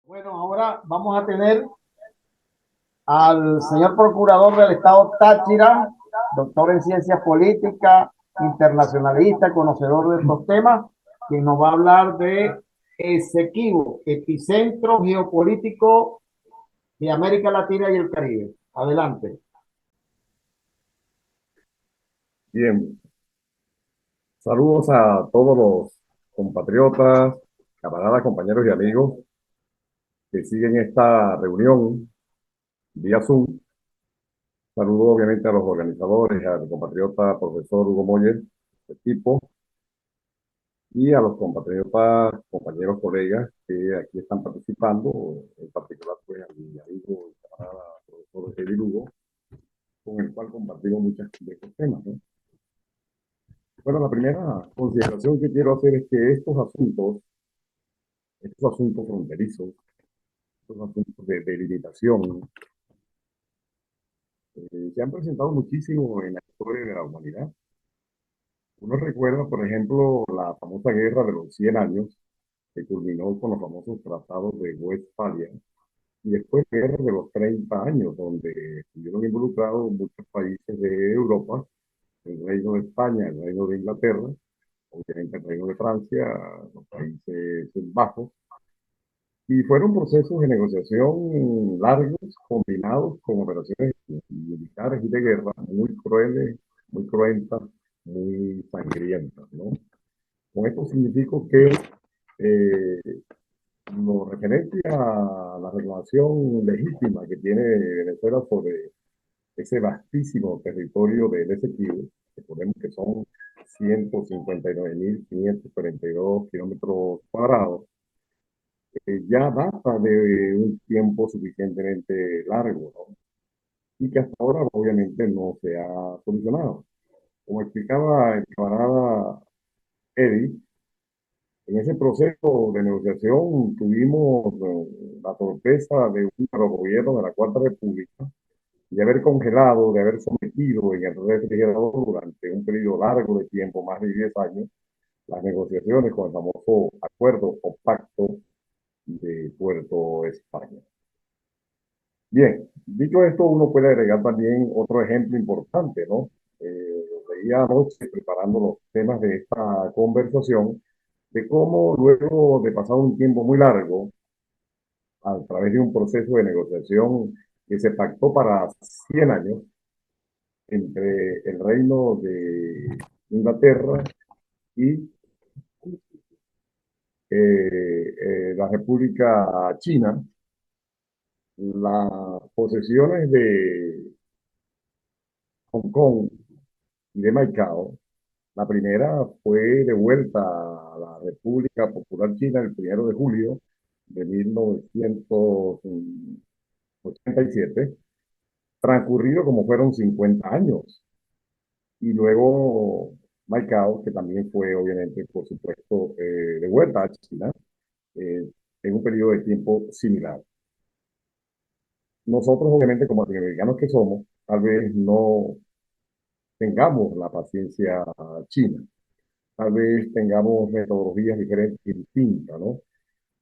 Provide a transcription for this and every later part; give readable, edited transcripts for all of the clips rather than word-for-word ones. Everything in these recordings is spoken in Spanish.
Bueno, ahora vamos a tener al señor procurador del Estado Táchira, doctor en ciencias políticas, internacionalista, conocedor de estos temas, quien nos va a hablar de Esequibo, epicentro geopolítico de América Latina y el Caribe. Adelante. Bien, saludos a todos los compatriotas, camaradas, compañeros y amigos que siguen esta reunión vía Zoom. Saludo obviamente a los organizadores, al compatriota profesor Hugo Moller, equipo, y a los compatriotas, compañeros, colegas que aquí están participando, en particular pues a mi amigo y camarada profesor Eddie Lugo, con el cual compartimos muchos de estos temas, ¿no? Bueno, la primera consideración que quiero hacer es que estos asuntos fronterizos, estos asuntos de delimitación, se han presentado muchísimo en la historia de la humanidad. Uno recuerda, por ejemplo, la famosa guerra de los 100 años, que culminó con los famosos tratados de Westfalia, y después la guerra de los 30 años, donde estuvieron involucrados muchos países de Europa, el Reino de España, el Reino de Inglaterra, obviamente el Reino de Francia, los Países Bajos, y fueron procesos de negociación largos, combinados con operaciones militares y de guerra muy crueles, muy cruentas, muy sangrientas, ¿no? Con esto significo que eh, lo referente a la reclamación legítima que tiene Venezuela sobre ese vastísimo territorio del Esequibo, recordemos que son 159.542 kilómetros cuadrados, ya data de un tiempo suficientemente largo, ¿no? Y que hasta ahora obviamente no se ha solucionado. Como explicaba el camarada Eddie, en ese proceso de negociación tuvimos la sorpresa de un gobierno de la Cuarta República de haber congelado, de haber sometido en el refrigerador durante un periodo largo de tiempo, más de 10 años, las negociaciones con el famoso acuerdo o pacto de Puerto España. Bien, dicho esto, uno puede agregar también otro ejemplo importante, ¿no? Veía anoche, preparando los temas de esta conversación, de cómo luego de pasar un tiempo muy largo, a través de un proceso de negociación que se pactó para 100 años entre el Reino de Inglaterra y la República China, las posesiones de Hong Kong y de Macao. La primera fue devuelta a la República Popular China el 1 de julio de 1987, transcurrido como fueron 50 años. Y luego Macao, que también fue obviamente, por supuesto, devuelta a China eh, en un periodo de tiempo similar. Nosotros, obviamente, como latinoamericanos que somos, tal vez no tengamos la paciencia china, tal vez tengamos metodologías diferentes y distintas, ¿no?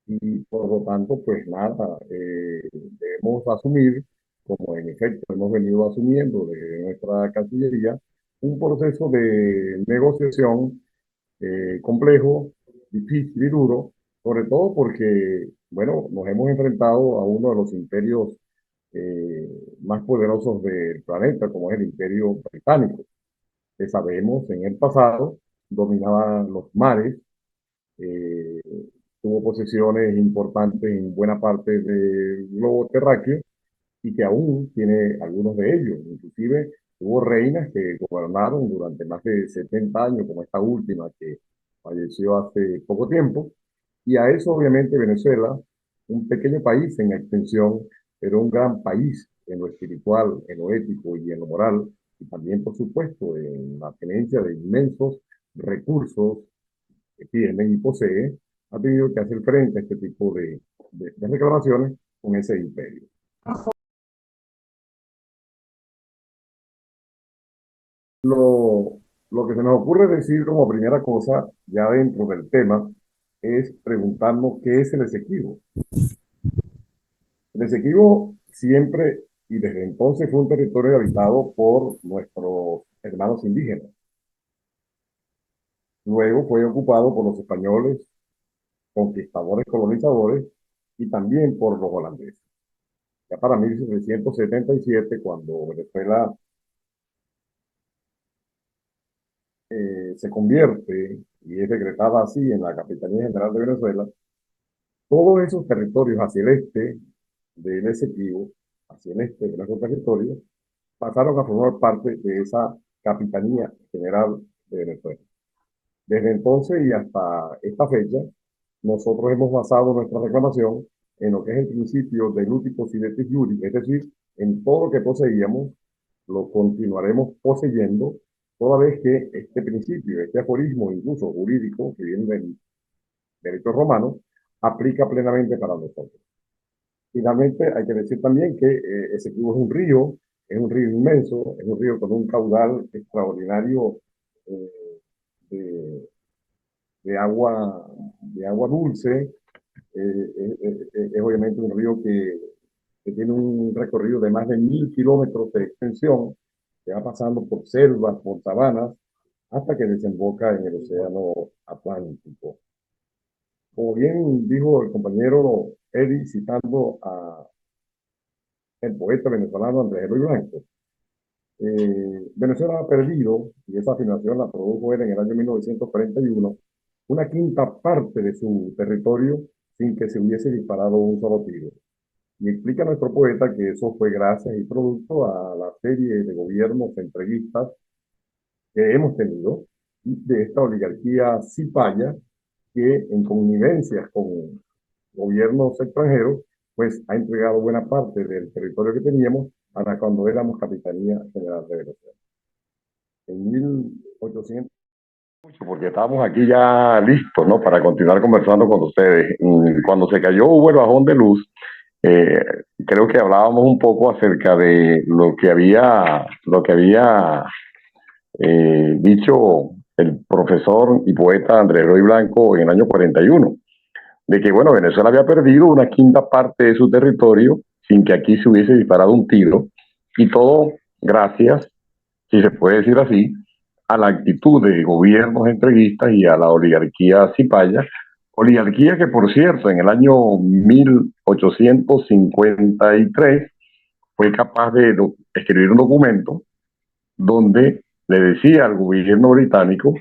Y por lo tanto, pues nada, debemos asumir, como en efecto hemos venido asumiendo desde nuestra Cancillería, un proceso de negociación complejo, difícil y duro, sobre todo porque, bueno, nos hemos enfrentado a uno de los imperios eh, más poderosos del planeta, como es el Imperio Británico, que sabemos en el pasado dominaba los mares, eh, tuvo posesiones importantes en buena parte del globo terráqueo y que aún tiene algunos de ellos. Inclusive hubo reinas que gobernaron durante más de 70 años, como esta última que falleció hace poco tiempo. Y a eso obviamente Venezuela, un pequeño país en extensión, pero un gran país en lo espiritual, en lo ético y en lo moral, y también, por supuesto, en la tenencia de inmensos recursos que tiene y posee, ha tenido que hacer frente a este tipo de reclamaciones con ese imperio. Lo, lo que se nos ocurre decir como primera cosa, ya dentro del tema, es preguntarnos qué es el Esequibo. El Esequibo siempre y desde entonces fue un territorio habitado por nuestros hermanos indígenas. Luego fue ocupado por los españoles, conquistadores, colonizadores y también por los holandeses. Ya para 1777, cuando Venezuela se convierte y es decretada así en la Capitanía General de Venezuela, todos esos territorios hacia el este del Esequibo, hacia el este de nuestro territorio, pasaron a formar parte de esa Capitanía General de Venezuela. Desde entonces y hasta esta fecha, nosotros hemos basado nuestra reclamación en lo que es el principio de uti possidetis iuris, es decir, en todo lo que poseíamos, lo continuaremos poseyendo, toda vez que este principio, este aforismo incluso jurídico, que viene del derecho romano, aplica plenamente para nosotros. Finalmente, hay que decir también que Esequibo es un río inmenso, es un río con un caudal extraordinario eh, de, de agua dulce. Es obviamente un río que tiene un recorrido de más de 1000 kilómetros de extensión, que va pasando por selvas, por sabanas, hasta que desemboca en el océano Atlántico. Como bien dijo el compañero Eddie, citando a el poeta venezolano Andrés Eloy Blanco, Venezuela ha perdido, y esa afirmación la produjo él en el año 1941, una quinta parte de su territorio sin que se hubiese disparado un solo tiro. Y explica nuestro poeta que eso fue gracias y producto a la serie de gobiernos entreguistas que hemos tenido de esta oligarquía cipaya que en connivencias con gobiernos extranjeros, pues ha entregado buena parte del territorio que teníamos para cuando éramos Capitanía General de Venezuela. En 1800, porque estábamos aquí ya listos, ¿no? Para continuar conversando con ustedes. Cuando se cayó hubo el bajón de luz, eh, creo que hablábamos un poco acerca de lo que había dicho el profesor y poeta Andrés Roy Blanco en el año 41, de que, bueno, Venezuela había perdido una quinta parte de su territorio sin que aquí se hubiese disparado un tiro, y todo gracias, si se puede decir así, a la actitud de gobiernos entreguistas y a la oligarquía cipaya, oligarquía que, por cierto, en el año 1853 fue capaz de escribir un documento donde le decía al gobierno británico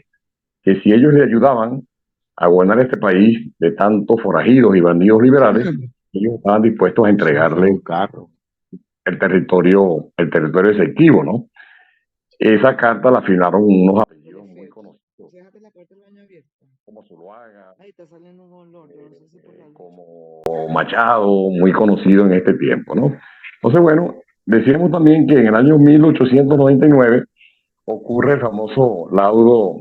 que si ellos le ayudaban a gobernar este país de tantos forajidos y bandidos liberales, ellos estaban dispuestos a entregarle el territorio Esequibo, ¿no? Esa carta la firmaron unos apellidos muy conocidos, como Zuluaga, como Machado, muy conocido en este tiempo, ¿no? Entonces, bueno, decíamos también que en el año 1899 ocurre el famoso laudo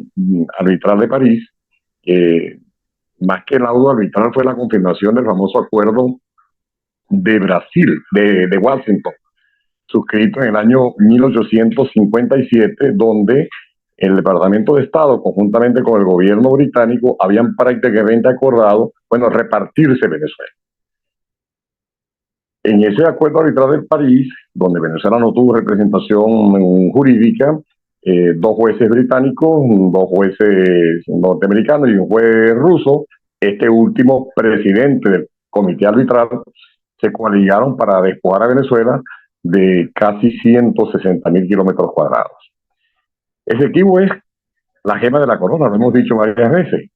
arbitral de París, que más que el laudo arbitral fue la confirmación del famoso acuerdo de Brasil, de Washington, suscrito en el año 1857, donde el Departamento de Estado, conjuntamente con el gobierno británico, habían prácticamente acordado, bueno, repartirse Venezuela. En ese acuerdo arbitral de París, donde Venezuela no tuvo representación jurídica, dos jueces británicos, dos jueces norteamericanos y un juez ruso, este último presidente del comité arbitral, se coaligaron para despojar a Venezuela de casi 160.000 kilómetros cuadrados. Esequibo es la gema de la corona, lo hemos dicho varias veces.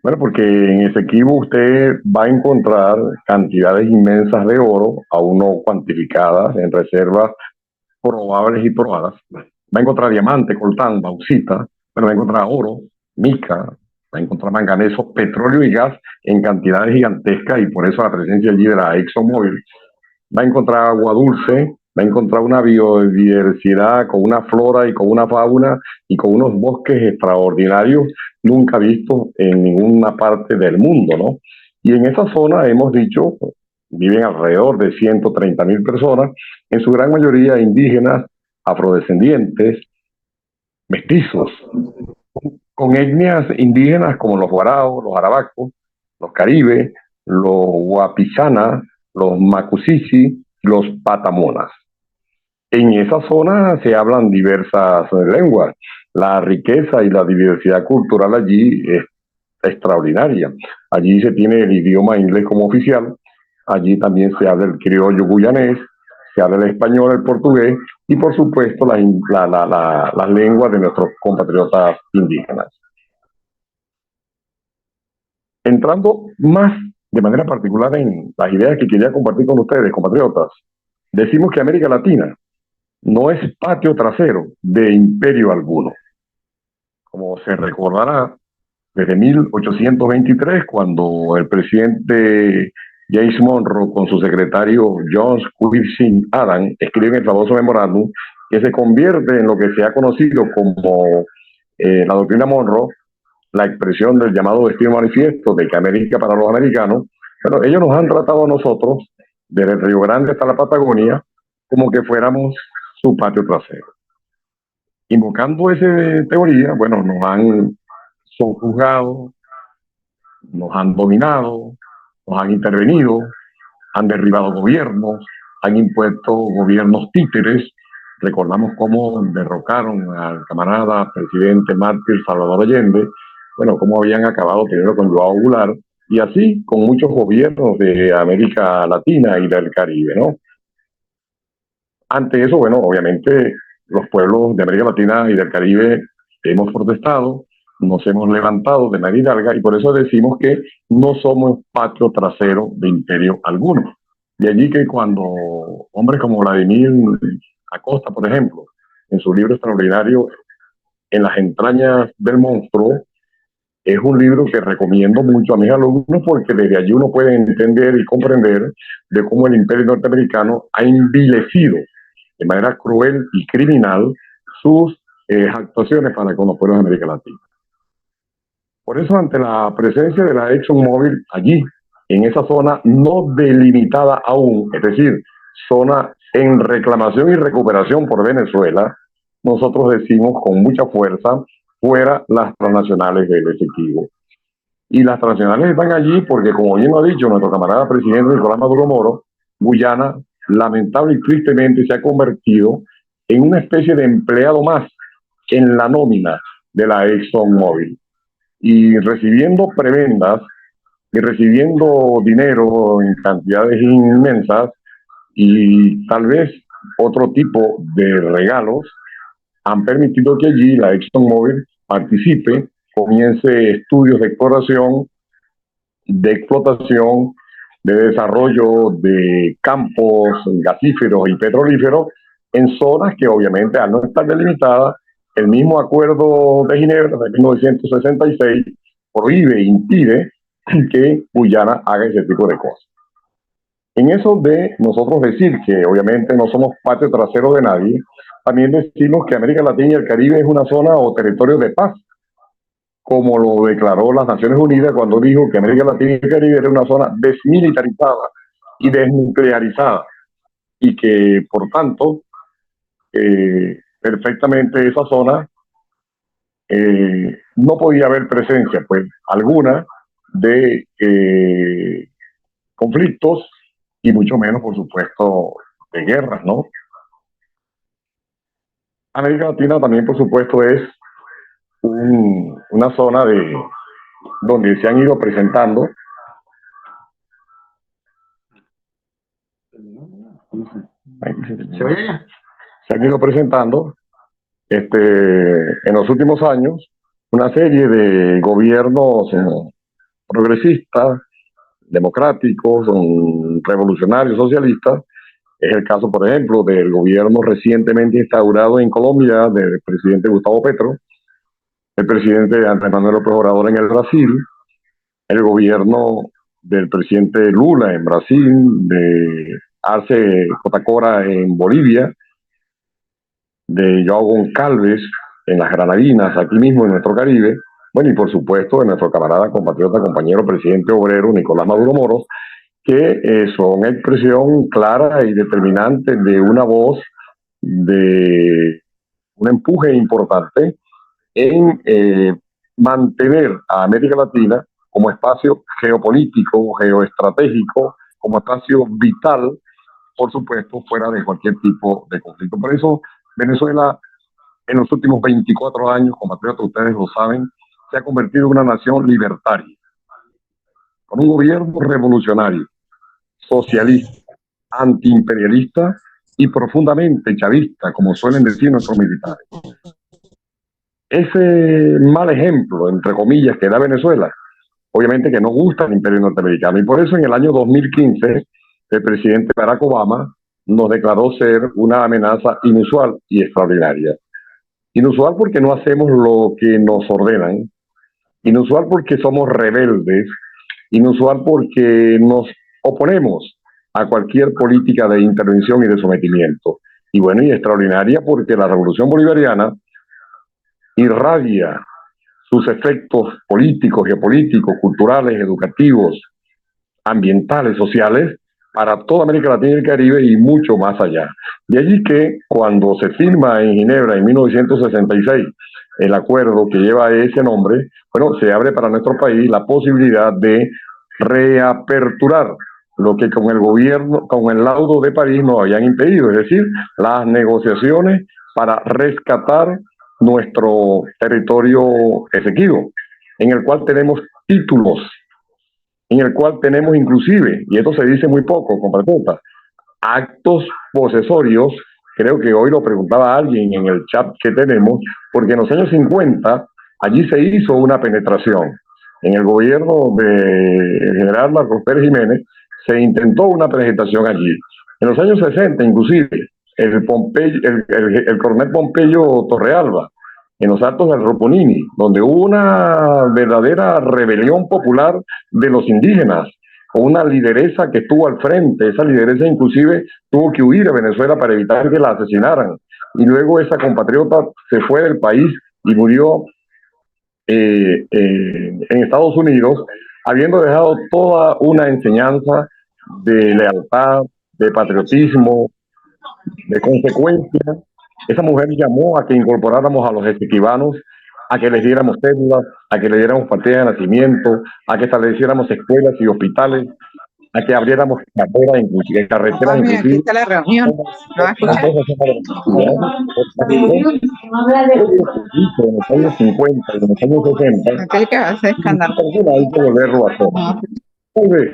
Bueno, porque en Esequibo usted va a encontrar cantidades inmensas de oro, aún no cuantificadas en reservas probables y probadas. Va a encontrar diamante, coltán, bauxita, bueno, va a encontrar oro, mica, va a encontrar manganeso, petróleo y gas en cantidades gigantescas, y por eso la presencia allí de la ExxonMobil. Va a encontrar agua dulce, va a encontrar una biodiversidad con una flora y con una fauna y con unos bosques extraordinarios nunca vistos en ninguna parte del mundo, ¿no? Y en esa zona hemos dicho, viven alrededor de 130.000 personas, en su gran mayoría indígenas, afrodescendientes, mestizos, con etnias indígenas como los guaraos, los arabacos, los caribes, los guapichanas, los Macusici, los Patamonas. En esa zona se hablan diversas lenguas. La riqueza y la diversidad cultural allí es extraordinaria. Allí se tiene el idioma inglés como oficial, allí también se habla el criollo guyanés, se habla el español, el portugués y por supuesto las lenguas de nuestros compatriotas indígenas. Entrando más de manera particular en las ideas que quería compartir con ustedes, compatriotas, decimos que América Latina no es patio trasero de imperio alguno. Como se recordará, desde 1823, cuando el presidente James Monroe con su secretario John Quincy Adams escriben el famoso memorándum que se convierte en lo que se ha conocido como la doctrina Monroe, la expresión del llamado destino manifiesto de que América para los americanos. Bueno, ellos nos han tratado a nosotros, desde el Río Grande hasta la Patagonia, como que fuéramos su patio trasero. Invocando esa teoría, bueno, nos han sojuzgado, nos han dominado, nos han intervenido, han derribado gobiernos, han impuesto gobiernos títeres. Recordamos cómo derrocaron al camarada presidente mártir Salvador Allende, bueno, cómo habían acabado primero con Joao Goulart, y así con muchos gobiernos de América Latina y del Caribe, ¿no? Ante eso, bueno, obviamente los pueblos de América Latina y del Caribe hemos protestado, nos hemos levantado de manera larga y por eso decimos que no somos patio trasero de imperio alguno. De allí que cuando hombres como Vladimir Acosta, por ejemplo, en su libro extraordinario En las entrañas del monstruo, es un libro que recomiendo mucho a mis alumnos porque desde allí uno puede entender y comprender de cómo el imperio norteamericano ha envilecido de manera cruel y criminal sus actuaciones para con los pueblos de América Latina. Por eso, ante la presencia de la ExxonMobil allí, en esa zona no delimitada aún, es decir, zona en reclamación y recuperación por Venezuela, nosotros decimos con mucha fuerza, fuera las transnacionales del Esequibo. Y las transnacionales están allí porque, como bien lo ha dicho nuestro camarada presidente Nicolás Maduro Moro, Guyana, lamentable y tristemente, se ha convertido en una especie de empleado más en la nómina de la ExxonMobil. Y recibiendo prebendas y recibiendo dinero en cantidades inmensas y tal vez otro tipo de regalos, han permitido que allí la ExxonMobil participe, comience estudios de exploración, de explotación, de desarrollo de campos gasíferos y petrolíferos en zonas que obviamente al no estar delimitadas, el mismo acuerdo de Ginebra de 1966 prohíbe e impide que Guyana haga ese tipo de cosas. En eso de nosotros decir que obviamente no somos patio trasero de nadie, también decimos que América Latina y el Caribe es una zona o territorio de paz, como lo declaró las Naciones Unidas cuando dijo que América Latina y el Caribe era una zona desmilitarizada y desnuclearizada, y que por tanto perfectamente esa zona no podía haber presencia pues alguna de conflictos y mucho menos por supuesto de guerras, ¿no? América Latina también por supuesto es una zona donde se han ido presentando se han ido presentando en los últimos años una serie de gobiernos progresistas, democráticos, revolucionarios, socialistas. Es el caso, por ejemplo, del gobierno recientemente instaurado en Colombia del presidente Gustavo Petro, el presidente Andrés Manuel López Obrador en el Brasil, el gobierno del presidente Lula en Brasil, de Arce Cotacora en Bolivia, de Joao Goncalves en las Granadinas, aquí mismo en nuestro Caribe, bueno, y por supuesto de nuestro camarada, compatriota, compañero, presidente obrero Nicolás Maduro Moros, que son expresión clara y determinante de una voz, de un empuje importante en mantener a América Latina como espacio geopolítico, geoestratégico como espacio vital, por supuesto, fuera de cualquier tipo de conflicto. Por eso, Venezuela, en los últimos 24 años, compatriotas, ustedes lo saben, se ha convertido en una nación libertaria, con un gobierno revolucionario, socialista, antiimperialista y profundamente chavista, como suelen decir nuestros militares. Ese mal ejemplo, entre comillas, que da Venezuela, obviamente que no gusta al imperio norteamericano. Y por eso en el año 2015, el presidente Barack Obama nos declaró ser una amenaza inusual y extraordinaria. Inusual porque no hacemos lo que nos ordenan, inusual porque somos rebeldes, inusual porque nos oponemos a cualquier política de intervención y de sometimiento. Y bueno, y extraordinaria porque la revolución bolivariana irradia sus efectos políticos, geopolíticos, culturales, educativos, ambientales, sociales, para toda América Latina y el Caribe y mucho más allá. De allí que cuando se firma en Ginebra en 1966 el acuerdo que lleva ese nombre, bueno, se abre para nuestro país la posibilidad de reaperturar lo que con el gobierno, con el laudo de París nos habían impedido, es decir, las negociaciones para rescatar nuestro territorio Esequibo, en el cual tenemos títulos, en el cual tenemos inclusive, y esto se dice muy poco, compatriotas, actos posesorios. Creo que hoy lo preguntaba alguien en el chat que tenemos, porque en los años 50 allí se hizo una penetración. En el gobierno del general Marcos Pérez Jiménez se intentó una penetración allí. En los años 60 inclusive, el coronel Pompeyo Torrealba, en los actos del Roponini, donde hubo una verdadera rebelión popular de los indígenas, con una lideresa que estuvo al frente. Esa lideresa inclusive tuvo que huir a Venezuela para evitar que la asesinaran. Y luego esa compatriota se fue del país y murió en Estados Unidos, habiendo dejado toda una enseñanza de lealtad, de patriotismo, de consecuencia. Esa mujer llamó a que incorporáramos a los esequibanos, a que les diéramos cédulas, a que les diéramos partida de nacimiento, a que estableciéramos escuelas y hospitales, a que abriéramos carreteras Mami, aquí inclusive. está la reunión. ¿No va a escuchar? En los años 50 y en los años 60, Aquel que hace escándalo. hay que volverlo a hacer. No, Tal vez,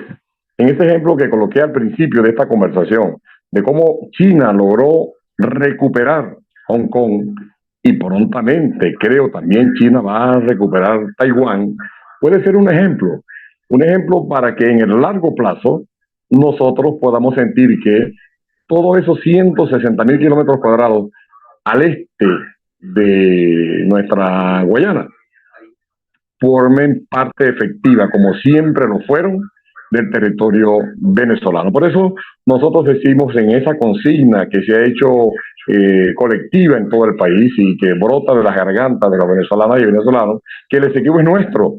en este ejemplo que coloqué al principio de esta conversación, de cómo China logró recuperar Hong Kong y prontamente, creo, también China va a recuperar Taiwán, puede ser un ejemplo para que en el largo plazo nosotros podamos sentir que todos esos 160.000 kilómetros cuadrados al este de nuestra Guayana formen parte efectiva, como siempre lo fueron, del territorio venezolano. Por eso nosotros decimos en esa consigna que se ha hecho colectiva en todo el país y que brota de las gargantas de los venezolanas y venezolanos, que el Esequibo es nuestro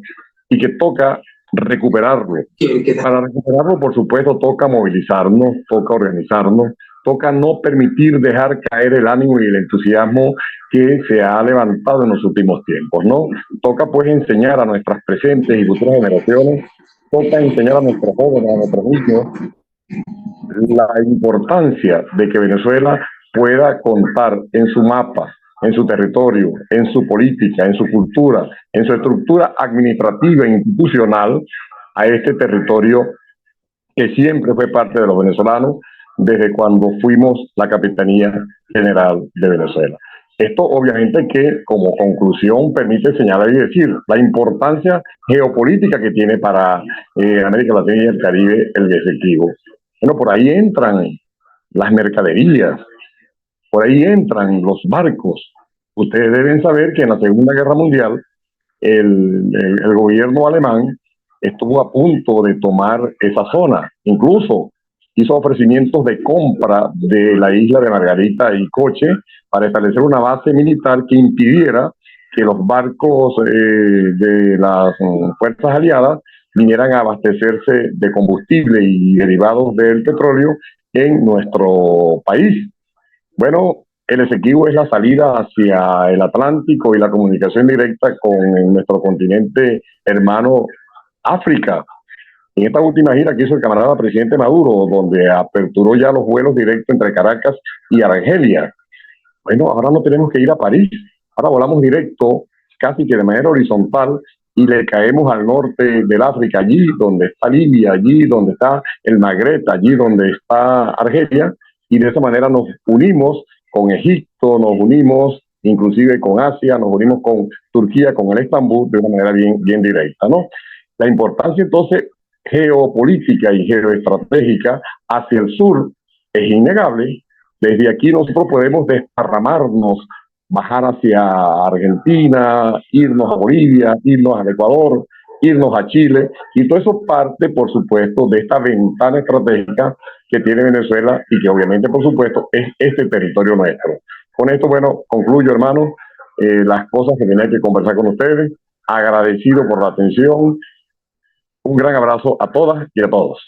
y que toca recuperarlo. Para recuperarlo, por supuesto, toca movilizarnos, toca organizarnos, toca no permitir dejar caer el ánimo y el entusiasmo que se ha levantado en los últimos tiempos, ¿no? Toca pues enseñar a nuestras presentes y futuras generaciones, toca enseñar a nuestros jóvenes, a nuestros niños, la importancia de que Venezuela pueda contar en su mapa, en su territorio, en su política, en su cultura, en su estructura administrativa e institucional a este territorio que siempre fue parte de los venezolanos desde cuando fuimos la Capitanía General de Venezuela. Esto obviamente que como conclusión permite señalar y decir la importancia geopolítica que tiene para América Latina y el Caribe el Esequibo. Bueno, por ahí entran las mercaderías, por ahí entran los barcos. Ustedes deben saber que en la Segunda Guerra Mundial el gobierno alemán estuvo a punto de tomar esa zona. Incluso hizo ofrecimientos de compra de la isla de Margarita y Coche para establecer una base militar que impidiera que los barcos de las fuerzas aliadas vinieran a abastecerse de combustible y derivados del petróleo en nuestro país. Bueno, el Esequibo es la salida hacia el Atlántico y la comunicación directa con nuestro continente hermano África. en esta última gira que hizo el camarada presidente Maduro, donde aperturó ya los vuelos directos entre Caracas y Argelia. Bueno, ahora no tenemos que ir a París, ahora volamos directo, casi que de manera horizontal, y le caemos al norte del África, allí donde está Libia, allí donde está el Magreb, allí donde está Argelia, y de esa manera nos unimos con Egipto, nos unimos inclusive con Asia, nos unimos con Turquía, con el Estambul, de una manera bien directa, ¿no? La importancia entonces geopolítica y geoestratégica hacia el sur es innegable. Desde aquí nosotros podemos desparramarnos, bajar hacia Argentina, irnos a Bolivia, irnos al Ecuador, irnos a Chile, y todo eso parte, por supuesto, de esta ventana estratégica que tiene Venezuela y que obviamente, por supuesto, es este territorio nuestro. Con esto, bueno, concluyo, hermano, las cosas que tenía que conversar con ustedes. Agradecido por la atención. Un gran abrazo a todas y a todos.